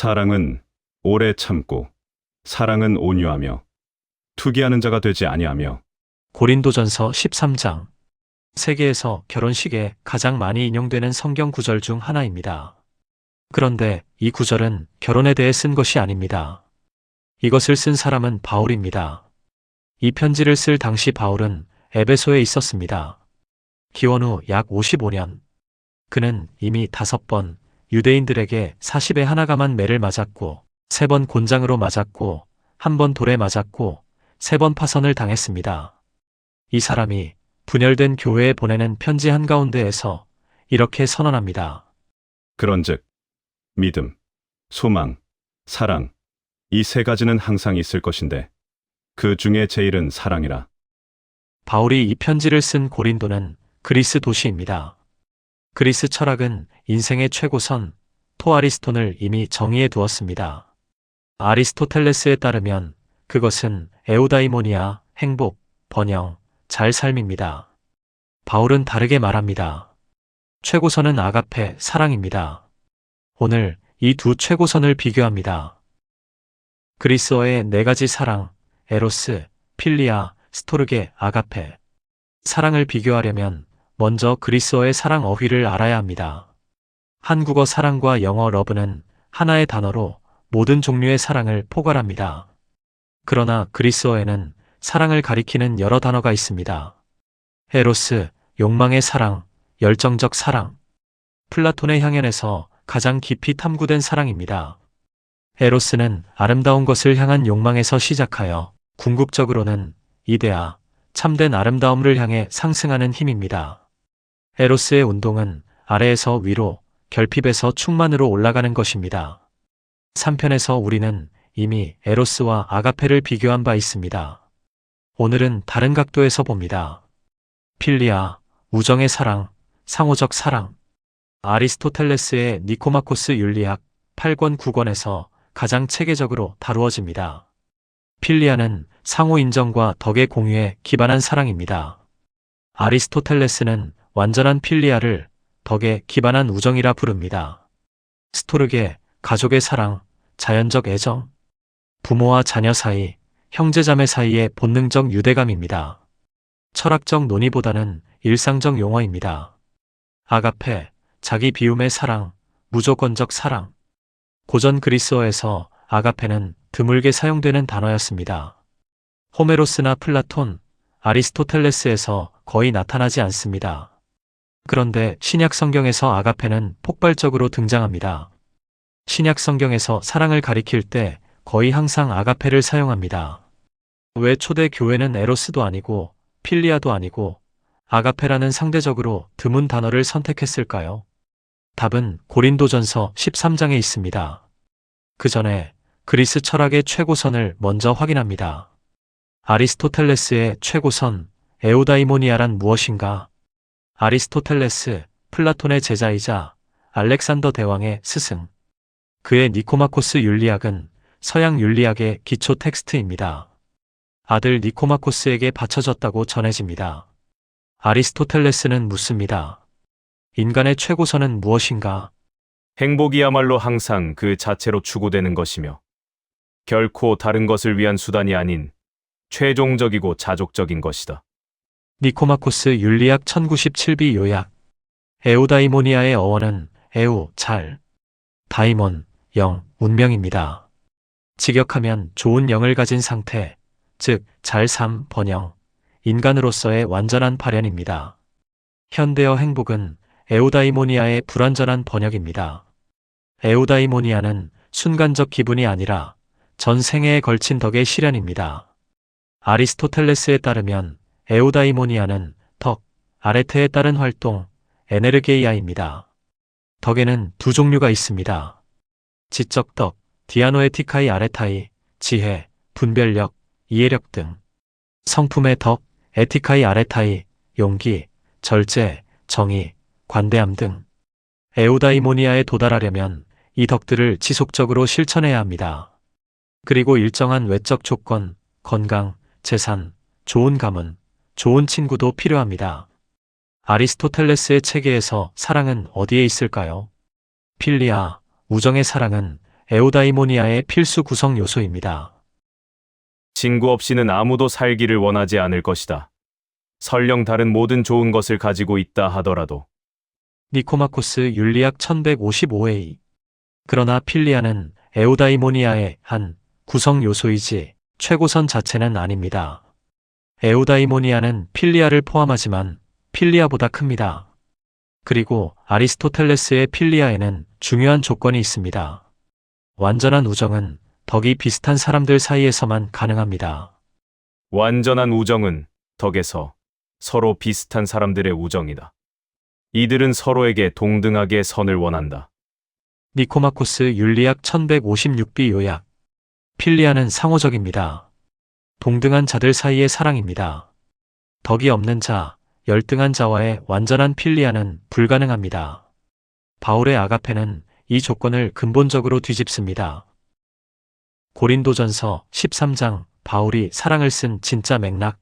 사랑은 오래 참고 사랑은 온유하며 투기하는 자가 되지 아니하며. 고린도전서 13장. 세계에서 결혼식에 가장 많이 인용되는 성경 구절 중 하나입니다. 그런데 이 구절은 결혼에 대해 쓴 것이 아닙니다. 이것을 쓴 사람은 바울입니다. 이 편지를 쓸 당시 바울은 에베소에 있었습니다. 기원 후 약 55년. 그는 이미 5번 유대인들에게 40에 하나가 만 매를 맞았고 3번 곤장으로 맞았고 1번 돌에 맞았고 3번 파선을 당했습니다. 이 사람이 분열된 교회에 보내는 편지 한가운데에서 이렇게 선언합니다. 그런즉 믿음, 소망, 사랑, 이 3가지는 항상 있을 것인데 그 중에 제일은 사랑이라. 바울이 이 편지를 쓴 고린도는 그리스 도시입니다. 그리스 철학은 인생의 최고선 토아리스톤을 이미 정의해 두었습니다. 아리스토텔레스에 따르면 그것은 에우다이모니아, 행복, 번영, 잘 삶입니다. 바울은 다르게 말합니다. 최고선은 아가페, 사랑입니다. 오늘 이 두 최고선을 비교합니다. 그리스어의 4가지 사랑, 에로스, 필리아, 스토르게, 아가페. 사랑을 비교하려면 먼저 그리스어의 사랑 어휘를 알아야 합니다. 한국어 사랑과 영어 러브는 하나의 단어로 모든 종류의 사랑을 포괄합니다. 그러나 그리스어에는 사랑을 가리키는 여러 단어가 있습니다. 에로스, 욕망의 사랑, 열정적 사랑. 플라톤의 향연에서 가장 깊이 탐구된 사랑입니다. 에로스는 아름다운 것을 향한 욕망에서 시작하여 궁극적으로는 이데아, 참된 아름다움을 향해 상승하는 힘입니다. 에로스의 운동은 아래에서 위로, 결핍에서 충만으로 올라가는 것입니다. 3편에서 우리는 이미 에로스와 아가페를 비교한 바 있습니다. 오늘은 다른 각도에서 봅니다. 필리아, 우정의 사랑, 상호적 사랑. 아리스토텔레스의 니코마코스 윤리학 8권 9권에서 가장 체계적으로 다루어집니다. 필리아는 상호 인정과 덕의 공유에 기반한 사랑입니다. 아리스토텔레스는 완전한 필리아를 덕에 기반한 우정이라 부릅니다. 스토르게, 가족의 사랑, 자연적 애정. 부모와 자녀 사이, 형제자매 사이의 본능적 유대감입니다. 철학적 논의보다는 일상적 용어입니다. 아가페, 자기 비움의 사랑, 무조건적 사랑. 고전 그리스어에서 아가페는 드물게 사용되는 단어였습니다. 호메로스나 플라톤, 아리스토텔레스에서 거의 나타나지 않습니다. 그런데 신약 성경에서 아가페는 폭발적으로 등장합니다. 신약 성경에서 사랑을 가리킬 때 거의 항상 아가페를 사용합니다. 왜 초대 교회는 에로스도 아니고 필리아도 아니고 아가페라는 상대적으로 드문 단어를 선택했을까요? 답은 고린도전서 13장에 있습니다. 그 전에 그리스 철학의 최고선을 먼저 확인합니다. 아리스토텔레스의 최고선, 에우다이모니아란 무엇인가? 아리스토텔레스, 플라톤의 제자이자 알렉산더 대왕의 스승. 그의 니코마코스 윤리학은 서양 윤리학의 기초 텍스트입니다. 아들 니코마코스에게 바쳐졌다고 전해집니다. 아리스토텔레스는 묻습니다. 인간의 최고선은 무엇인가? 행복이야말로 항상 그 자체로 추구되는 것이며 결코 다른 것을 위한 수단이 아닌 최종적이고 자족적인 것이다. 니코마코스 윤리학 1097비 요약. 에우다이모니아의 어원은 에우, 잘, 다이몬, 영, 운명입니다. 직역하면 좋은 영을 가진 상태, 즉 잘 삶, 번영, 인간으로서의 완전한 발현입니다. 현대어 행복은 에우다이모니아의 불완전한 번역입니다. 에우다이모니아는 순간적 기분이 아니라 전 생애에 걸친 덕의 실현입니다. 아리스토텔레스에 따르면 에우다이모니아는 덕, 아레테에 따른 활동, 에네르게이아입니다. 덕에는 두 종류가 있습니다. 지적 덕, 디아노에티카이 아레타이, 지혜, 분별력, 이해력 등. 성품의 덕, 에티카이 아레타이, 용기, 절제, 정의, 관대함 등. 에우다이모니아에 도달하려면 이 덕들을 지속적으로 실천해야 합니다. 그리고 일정한 외적 조건, 건강, 재산, 좋은 가문, 좋은 친구도 필요합니다. 아리스토텔레스의 체계에서 사랑은 어디에 있을까요? 필리아, 우정의 사랑은 에우다이모니아의 필수 구성 요소입니다. 친구 없이는 아무도 살기를 원하지 않을 것이다. 설령 다른 모든 좋은 것을 가지고 있다 하더라도. 니코마코스 윤리학 1155A. 그러나 필리아는 에우다이모니아의 한 구성 요소이지 최고선 자체는 아닙니다. 에우다이모니아는 필리아를 포함하지만 필리아보다 큽니다. 그리고 아리스토텔레스의 필리아에는 중요한 조건이 있습니다. 완전한 우정은 덕이 비슷한 사람들 사이에서만 가능합니다. 완전한 우정은 덕에서 서로 비슷한 사람들의 우정이다. 이들은 서로에게 동등하게 선을 원한다. 니코마코스 윤리학 1156B 요약. 필리아는 상호적입니다. 동등한 자들 사이의 사랑입니다. 덕이 없는 자, 열등한 자와의 완전한 필리아는 불가능합니다. 바울의 아가페는 이 조건을 근본적으로 뒤집습니다. 고린도전서 13장, 바울이 사랑을 쓴 진짜 맥락.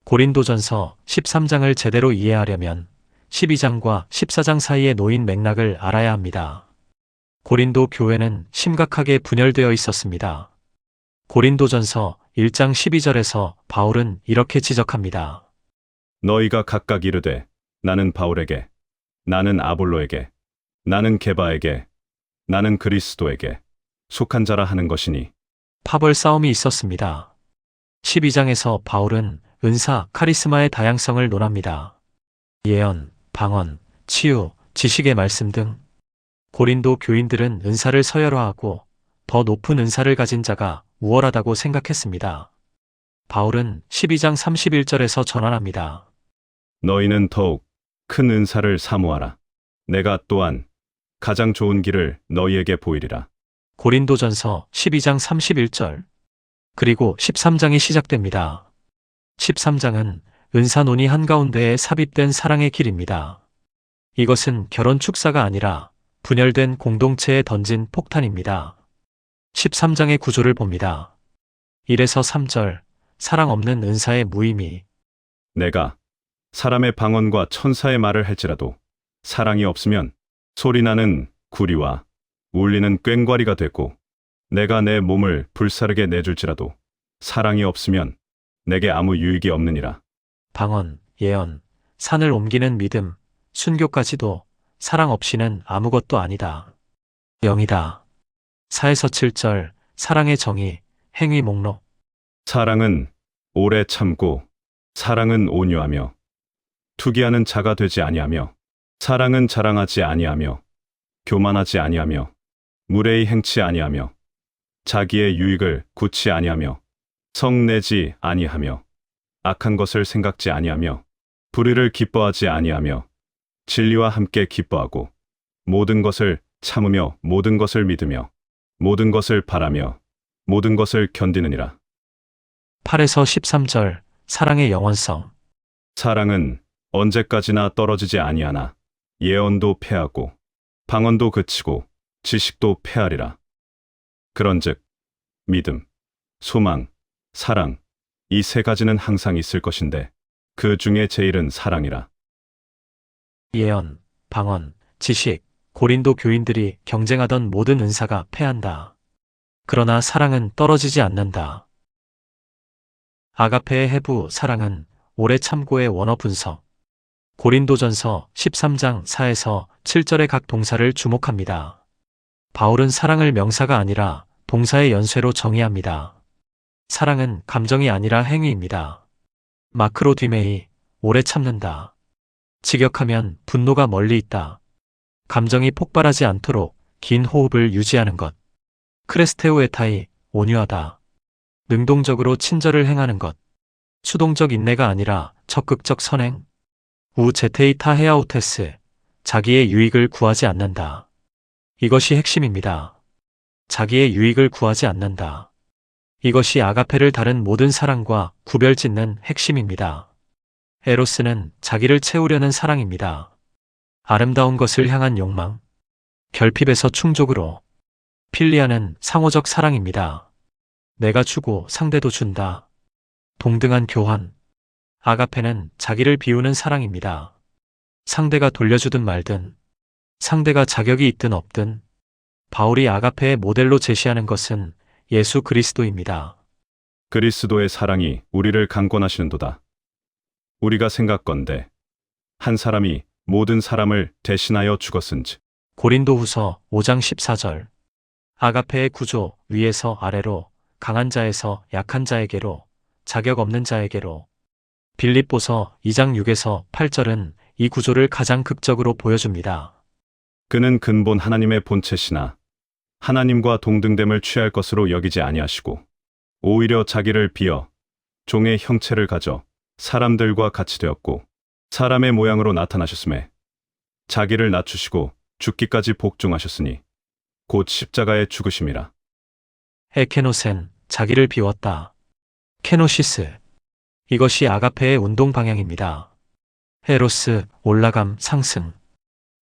고린도전서 13장을 제대로 이해하려면 12장과 14장 사이에 놓인 맥락을 알아야 합니다. 고린도 교회는 심각하게 분열되어 있었습니다. 고린도전서 1장 12절에서 바울은 이렇게 지적합니다. 너희가 각각 이르되 나는 바울에게, 나는 아볼로에게, 나는 게바에게, 나는 그리스도에게 속한 자라 하는 것이니. 파벌 싸움이 있었습니다. 12장에서 바울은 은사, 카리스마의 다양성을 논합니다. 예언, 방언, 치유, 지식의 말씀 등. 고린도 교인들은 은사를 서열화하고 더 높은 은사를 가진 자가 우월하다고 생각했습니다. 바울은 12장 31절에서 전환합니다. 너희는 더욱 큰 은사를 사모하라. 내가 또한 가장 좋은 길을 너희에게 보이리라. 고린도전서 12장 31절. 그리고 13장이 시작됩니다. 13장은 은사 논의 한가운데에 삽입된 사랑의 길입니다. 이것은 결혼 축사가 아니라 분열된 공동체에 던진 폭탄입니다. 13장의 구조를 봅니다. 1에서 3절, 사랑 없는 은사의 무의미. 내가 사람의 방언과 천사의 말을 할지라도 사랑이 없으면 소리나는 구리와 울리는 꽹과리가 되고, 내가 내 몸을 불사르게 내줄지라도 사랑이 없으면 내게 아무 유익이 없느니라. 방언, 예언, 산을 옮기는 믿음, 순교까지도 사랑 없이는 아무것도 아니다. 0이다. 4에서 7절, 사랑의 정의, 행위 목록. 사랑은 오래 참고, 사랑은 온유하며, 투기하는 자가 되지 아니하며, 사랑은 자랑하지 아니하며, 교만하지 아니하며, 무례히 행치 아니하며, 자기의 유익을 굳지 아니하며, 성내지 아니하며, 악한 것을 생각지 아니하며, 불의를 기뻐하지 아니하며, 진리와 함께 기뻐하고, 모든 것을 참으며, 모든 것을 믿으며, 모든 것을 바라며, 모든 것을 견디느니라. 8에서 13절, 사랑의 영원성. 사랑은 언제까지나 떨어지지 아니하나, 예언도 패하고, 방언도 그치고, 지식도 패하리라. 그런즉 믿음, 소망, 사랑, 이 세 가지는 항상 있을 것인데 그 중에 제일은 사랑이라. 예언, 방언, 지식, 고린도 교인들이 경쟁하던 모든 은사가 패한다. 그러나 사랑은 떨어지지 않는다. 아가페의 해부 사랑은 오래 참고의 원어 분석. 고린도전서 13장 4에서 7절의 각 동사를 주목합니다. 바울은 사랑을 명사가 아니라 동사의 연쇄로 정의합니다. 사랑은 감정이 아니라 행위입니다. 마크로 디메이, 오래 참는다. 직역하면 분노가 멀리 있다. 감정이 폭발하지 않도록 긴 호흡을 유지하는 것. 크레스테오 에타이, 온유하다. 능동적으로 친절을 행하는 것. 수동적 인내가 아니라 적극적 선행. 우제테이타 헤아우테스, 자기의 유익을 구하지 않는다. 이것이 핵심입니다. 자기의 유익을 구하지 않는다. 이것이 아가페를 다른 모든 사랑과 구별짓는 핵심입니다. 에로스는 자기를 채우려는 사랑입니다. 아름다운 것을 향한 욕망. 결핍에서 충족으로. 필리아는 상호적 사랑입니다. 내가 주고 상대도 준다. 동등한 교환. 아가페는 자기를 비우는 사랑입니다. 상대가 돌려주든 말든, 상대가 자격이 있든 없든, 바울이 아가페의 모델로 제시하는 것은 예수 그리스도입니다. 그리스도의 사랑이 우리를 강권하시는도다. 우리가 생각건대 한 사람이 모든 사람을 대신하여 죽었은즉 고린도후서 5장 14절. 아가페의 구조, 위에서 아래로, 강한 자에서 약한 자에게로, 자격 없는 자에게로. 빌립보서 2장 6에서 8절은 이 구조를 가장 극적으로 보여줍니다. 그는 근본 하나님의 본체시나 하나님과 동등됨을 취할 것으로 여기지 아니하시고 오히려 자기를 비어 종의 형체를 가져 사람들과 같이 되었고 사람의 모양으로 나타나셨음에 자기를 낮추시고 죽기까지 복종하셨으니 곧 십자가의 죽으심이라. 에케노센, 자기를 비웠다. 케노시스, 이것이 아가페의 운동 방향입니다. 헤로스, 올라감, 상승.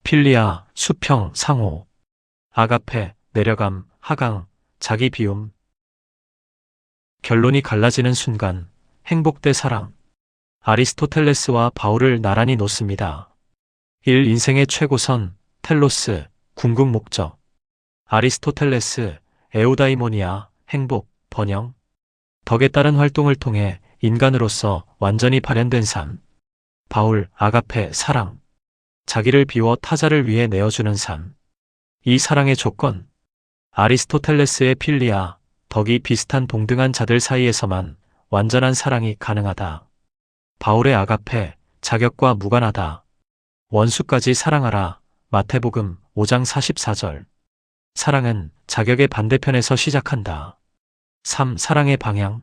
필리아, 수평, 상호. 아가페, 내려감, 하강, 자기 비움. 결론이 갈라지는 순간, 행복 대 사랑. 아리스토텔레스와 바울을 나란히 놓습니다. 1. 인생의 최고선, 텔로스, 궁극 목적. 아리스토텔레스, 에우다이모니아, 행복, 번영. 덕에 따른 활동을 통해 인간으로서 완전히 발현된 삶. 바울, 아가페, 사랑. 자기를 비워 타자를 위해 내어주는 삶. 이 사랑의 조건. 아리스토텔레스의 필리아, 덕이 비슷한 동등한 자들 사이에서만 완전한 사랑이 가능하다. 바울의 아가페, 자격과 무관하다. 원수까지 사랑하라. 마태복음 5장 44절. 사랑은 자격의 반대편에서 시작한다. 3. 사랑의 방향.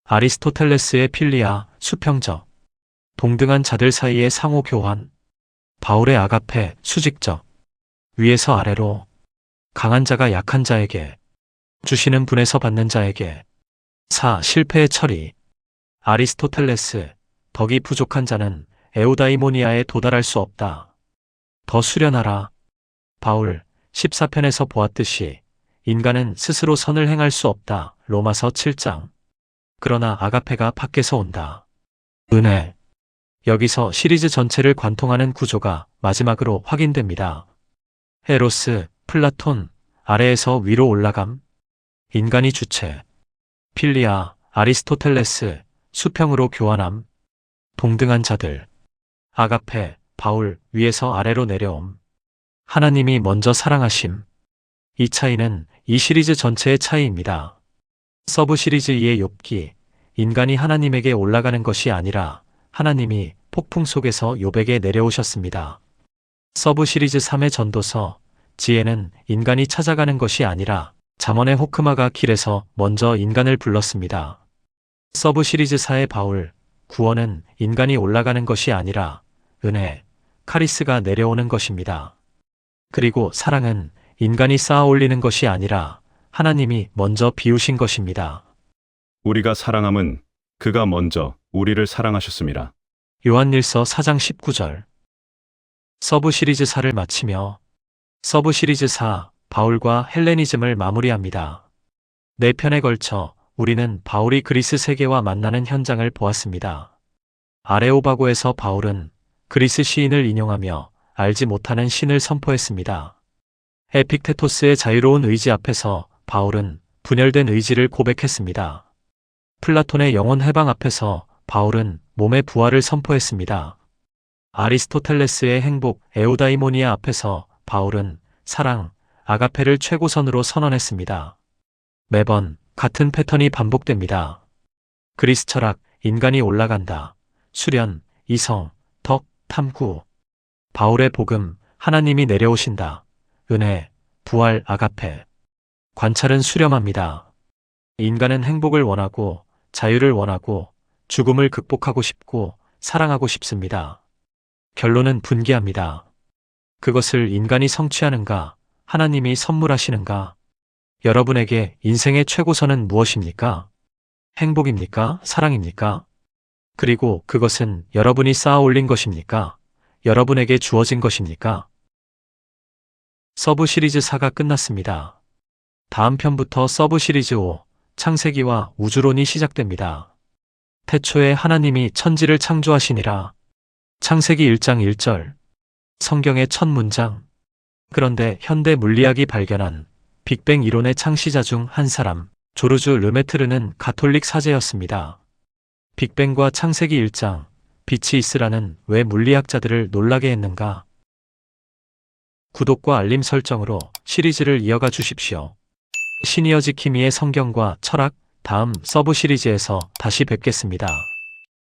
아리스토텔레스의 필리아, 수평적. 동등한 자들 사이의 상호 교환. 바울의 아가페, 수직적. 위에서 아래로. 강한 자가 약한 자에게. 주시는 분에서 받는 자에게. 4. 실패의 처리. 아리스토텔레스, 덕이 부족한 자는 에우다이모니아에 도달할 수 없다. 더 수련하라. 바울, 14편에서 보았듯이 인간은 스스로 선을 행할 수 없다. 로마서 7장. 그러나 아가페가 밖에서 온다. 은혜. 여기서 시리즈 전체를 관통하는 구조가 마지막으로 확인됩니다. 헤로스, 플라톤, 아래에서 위로 올라감. 인간이 주체. 필리아, 아리스토텔레스, 수평으로 교환함. 동등한 자들. 아가페, 바울, 위에서 아래로 내려옴. 하나님이 먼저 사랑하심. 이 차이는 이 시리즈 전체의 차이입니다. 서브 시리즈 2의 욥기, 인간이 하나님에게 올라가는 것이 아니라 하나님이 폭풍 속에서 욥에게 내려오셨습니다. 서브 시리즈 3의 전도서, 지혜는 인간이 찾아가는 것이 아니라 잠언의 호크마가 길에서 먼저 인간을 불렀습니다. 서브 시리즈 4의 바울, 구원은 인간이 올라가는 것이 아니라 은혜, 카리스가 내려오는 것입니다. 그리고 사랑은 인간이 쌓아 올리는 것이 아니라 하나님이 먼저 비우신 것입니다. 우리가 사랑함은 그가 먼저 우리를 사랑하셨습니다. 요한일서 4장 19절. 서브 시리즈 4를 마치며 서브 시리즈 4, 바울과 헬레니즘을 마무리합니다. 4편에 걸쳐 우리는 바울이 그리스 세계와 만나는 현장을 보았습니다. 아레오바고에서 바울은 그리스 시인을 인용하며 알지 못하는 신을 선포했습니다. 에픽테토스의 자유로운 의지 앞에서 바울은 분열된 의지를 고백했습니다. 플라톤의 영혼 해방 앞에서 바울은 몸의 부활을 선포했습니다. 아리스토텔레스의 행복, 에우다이모니아 앞에서 바울은 사랑, 아가페를 최고선으로 선언했습니다. 매번 같은 패턴이 반복됩니다. 그리스 철학, 인간이 올라간다. 수련, 이성, 덕, 탐구. 바울의 복음, 하나님이 내려오신다. 은혜, 부활, 아가페. 관찰은 수렴합니다. 인간은 행복을 원하고 자유를 원하고 죽음을 극복하고 싶고 사랑하고 싶습니다. 결론은 분개합니다. 그것을 인간이 성취하는가, 하나님이 선물하시는가? 여러분에게 인생의 최고선은 무엇입니까? 행복입니까? 사랑입니까? 그리고 그것은 여러분이 쌓아 올린 것입니까? 여러분에게 주어진 것입니까? 서브 시리즈 4가 끝났습니다. 다음 편부터 서브 시리즈 5, 창세기와 우주론이 시작됩니다. 태초에 하나님이 천지를 창조하시니라. 창세기 1장 1절. 성경의 첫 문장. 그런데 현대 물리학이 발견한 빅뱅 이론의 창시자 중 한 사람, 조르주 르메트르는 가톨릭 사제였습니다. 빅뱅과 창세기 1장, 빛이 있으라는 왜 물리학자들을 놀라게 했는가? 구독과 알림 설정으로 시리즈를 이어가 주십시오. 시니어 지킴이의 성경과 철학, 다음 서브 시리즈에서 다시 뵙겠습니다.